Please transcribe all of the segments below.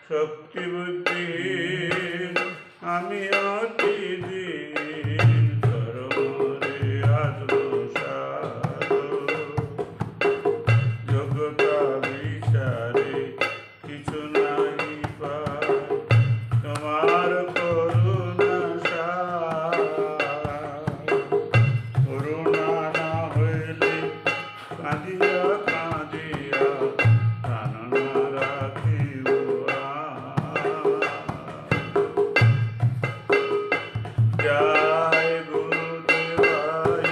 শক্তি বুদ্ধিহীন আমি অতিদিন ধর্মরে আত্মসার যোগ্যতা বিচারে কিছু নাই পাই তোমার করুণা করুণা না হইলে কাঁদিয়া কাঁদিয়া প্রাণ না রাখিব জয় গুরুদেবায়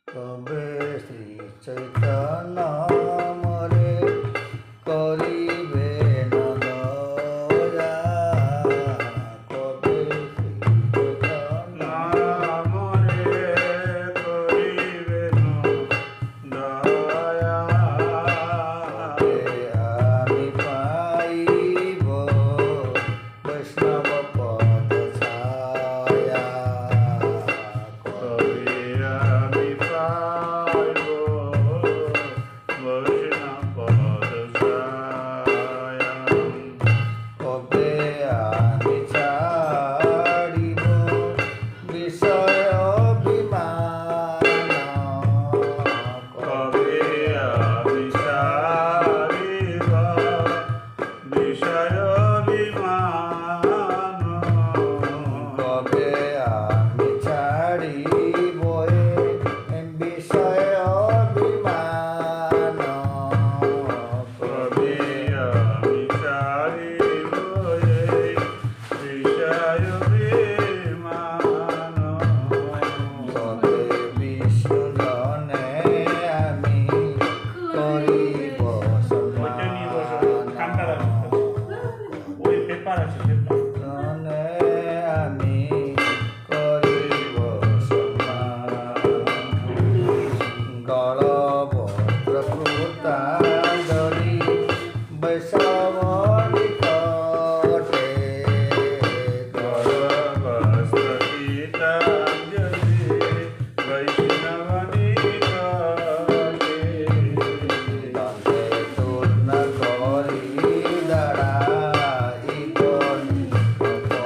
তবে শ্রী চৈতন্য মরে করিবে না দয়া কবে শ্রী চৈতন্য নামরে করিবেন দয়া আমি পাইব বৈষ্ণব পদ ছায়া কবে আমি পাইব বৈষ্ণব পদ ছায়া কবে আমি ছাড়িব বিষয় অভিমান কবে আমি ছাড়িব বিষয় বিমান কবে আমি ছাড়িব বিষয় অভিমান কবে আমি ছাড়িব বিষয় বিমান কবে বিষ্ণুজনে আমি করিব ওইটা নিয়ে বসো কামটা রাখো ওই পেপার আছে জনে আমি করিব গলভদ্রকৃতাঞ্জলি বৈষ্ণব নিকটে গীতাঞ্জলি বৈষ্ণব নিকটে দণ্ডে তূর্ণ করি দাঁড়াইব নিকটে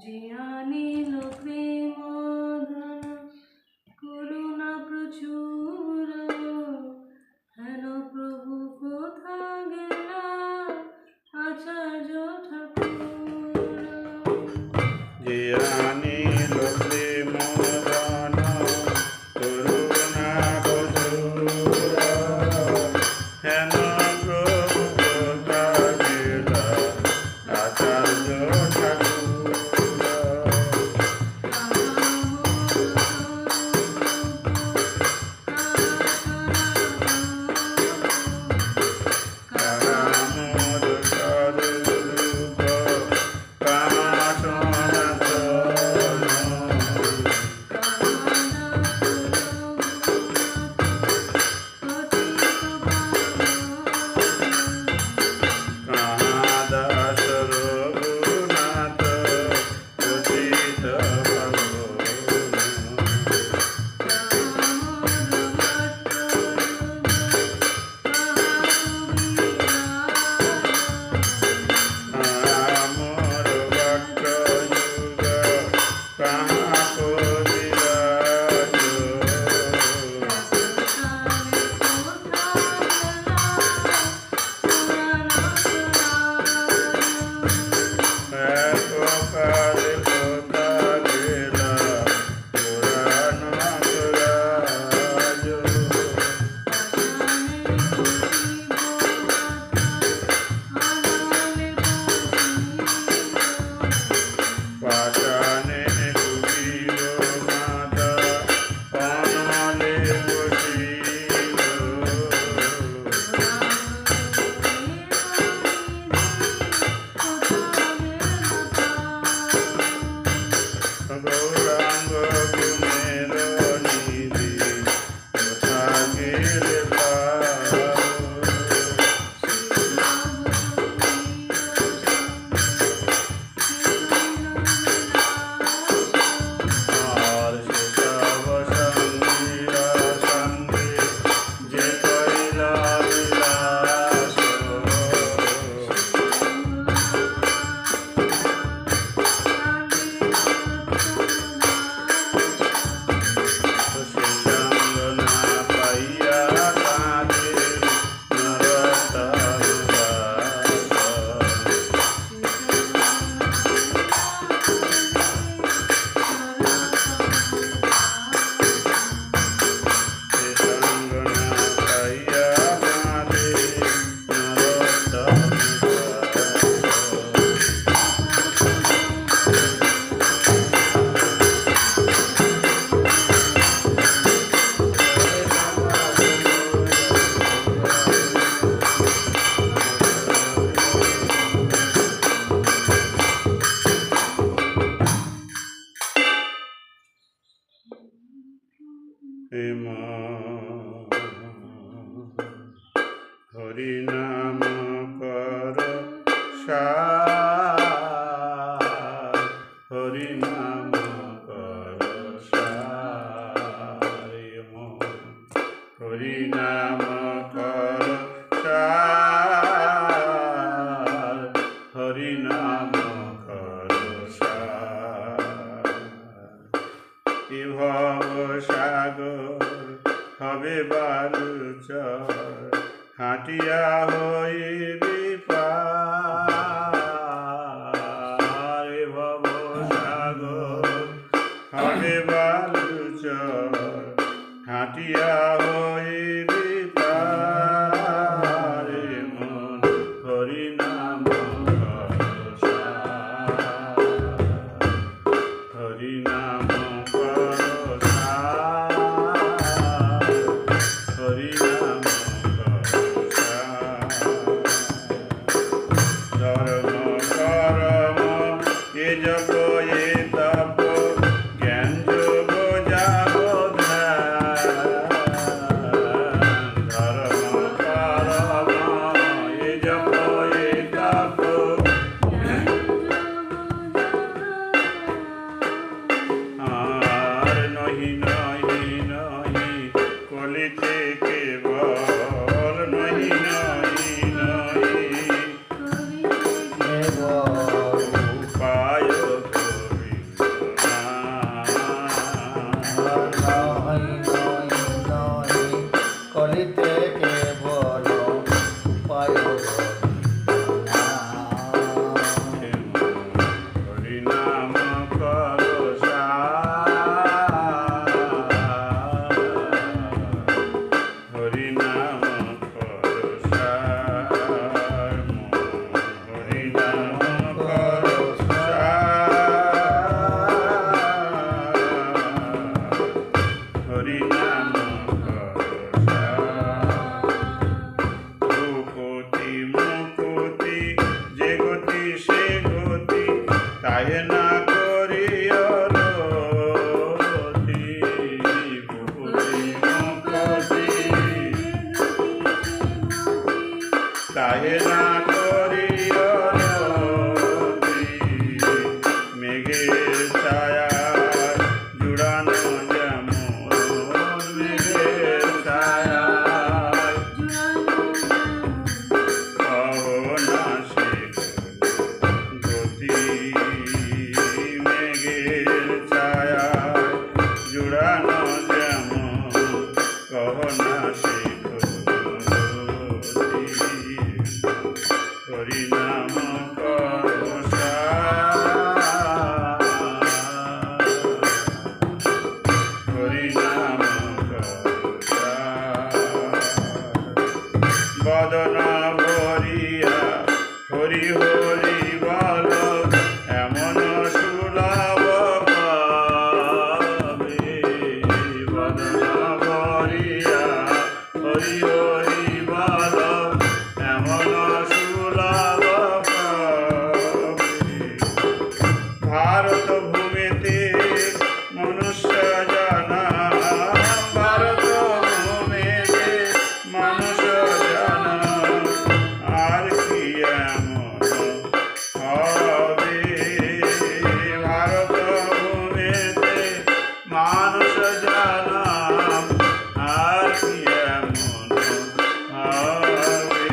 যে আনিল প্রেম ধন করুণা প্রচুর, হেন প্রভু কোথা গেলা আচার্য ঠাকুর। যে আনিল প্রেম ধন করুণা প্রচুর, হেন প্রভু কোথা গেলা আচার্য ঠাকুর। কামর স্বরূপ কামাসনাতন, কাহাদাস রঘুনাথ পতিত পাবন। আমার ভট্ট যুগ কাহা কবিরাজ, এককালে কোথা গেলা পুরাণ রাজ। পাষাণে ডুবিল মাতা অনলে বসিল, গৌরাঙ্গ গুণের নিধি কোথা গেলে পাও। আর সেসব সঙ্গীরা সঙ্গে যে কইলা বিলাস, সে সঙ্গ না পাইয়া কাঁদে নরতার দাস। সে সঙ্গ না পাইয়া কাঁদে নরতার দাস। হেম হরি নাম কর সার, হরি নাম কর সার। হেম হরি নাম কর সার, হরি নাম কর সার। এ ভব সাগর হবে বালুচর, হাটিয়া হইবি পার। এ ভব সাগর হবে বালুচর, হাটিয়া হইবি পার। মন হরি নাম কর সার, হরি নাম কর সার, হরি নাম কর সার। ধর্ম করম এ জপ এ তপ জ্ঞান যোগ যাগ ধ্যান। ধর্ম করম এ জপ এ তপ আর নহি নহি নহি কলিতে কেবল, নহি নহি নহি উপায় কবি। তাহে না করিও রতি পুরি মুখতি তাহে না করিও রতি মেঘের ছায়া জুড়ানো যেমন মেঘের ছায়া অহনাশে গতি মেঘের ছায়া জুড়ানো যেমন অহনাশে হরিনাম করো হরিনাম বদনা ভরিয়া হরি হরি বল এমন সুলভ পাবে বদনা ভরিয়া হরি হরি বল এমন সুলভ পাবে ভারত ভূমিতে মনুষ্য জানা ভারত ভূমিতে মনুষ্য জানা আর কি এমন হবে ভারত ভূমিতে মানুষ জানা আর কি এমন হবে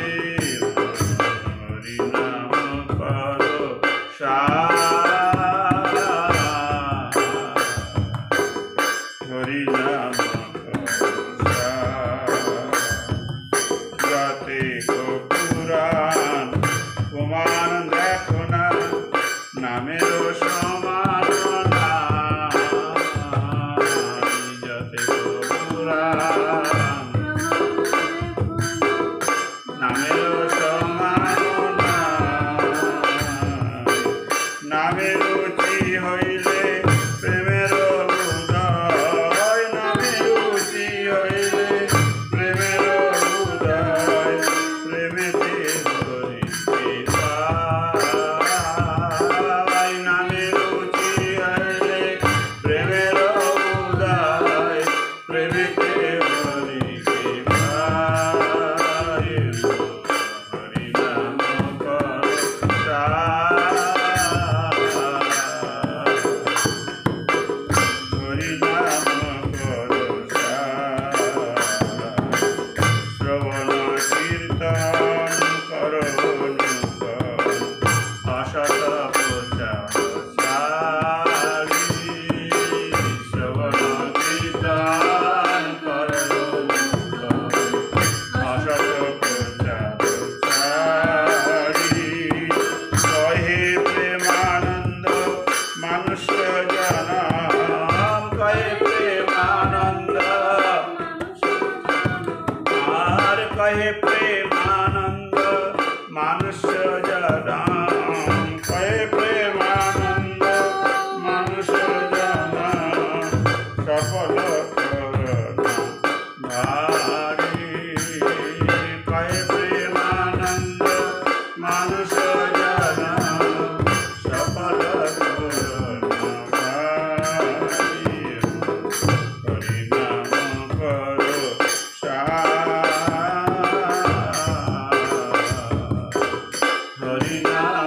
হরিনাম করো হরিনাম যাতে পুরাণ প্রমাণ দেখো না নামের সমান যাতে পুরাণ নামের সমান নামে রুচি হইলে প্রেমের উদয় নামে রুচি হইলে প্রেমের উদয় প্রেমেতে হরিকে পাই নামে রুচি হইলে প্রেমের উদয় প্রেমেতে হরিকে পাই হরিনাম করো হরিনাম করো শ্রবণ কীর্তন করো অসত প্রচারি শ্রবণ কীর্তন করো অসত প্রচারি কহে প্রেমানন্দ মানুষ জানা কহে প্রেমানন্দ আর কহে প্রেমানন্দ মানুষ জানা কহে প্রেমানন্দ মানুষ জানা সফল করোনা ভারি কহে প্রেমানন্দ মানুষ জানা সফল করোনা ভারি হরিনাম করো হরিনাম